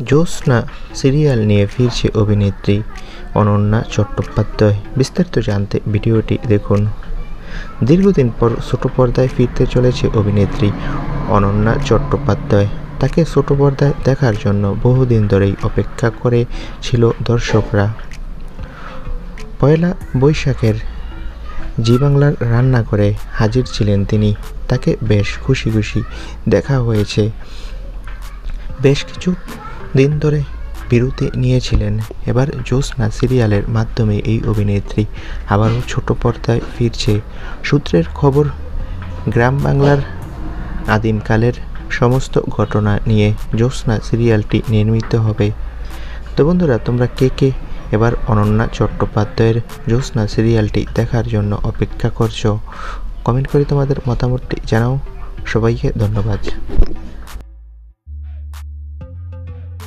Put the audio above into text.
জ্যোৎস্না serial নিয়ে ফিরছে অভিনেত্রী অনন্যা চট্টোপাধ্যায়। বিস্তারিত জানতে ভিডিওটি দেখুন। দীর্ঘদিন পর ছোট পর্দায় ফিরতে চলেছে অভিনেত্রী অনন্যা চট্টোপাধ্যায়। তাকে ছোট পর্দায় দেখার জন্য বহুদিন ধরেই অপেক্ষা করেছিল দর্শকরা। পয়লা বৈশাখের জি বাংলার রান্নাঘরে হাজির ছিলেন তিনি। তাকে বেশ খুশি দেখা হয়েছে। বেশ কিছু দিন ধরে বিরতি নিয়েছিলেন। এবার জ্যোৎস্না সিরিয়ালের মাধ্যমে এই অভিনেত্রী আবারও ছোট পর্দায় ফিরছে। সূত্রের খবর, গ্রাম বাংলার আদিমকালের সমস্ত ঘটনা নিয়ে জ্যোৎস্না সিরিয়ালটি নির্মিত হবে। তো বন্ধুরা, তোমরা কে এবার অনন্যা চট্টোপাধ্যায়ের জ্যোৎস্না সিরিয়ালটি দেখার জন্য অপেক্ষা করছো? কমেন্ট করে তোমাদের মতামতটি জানাও। সবাইকে ধন্যবাদ।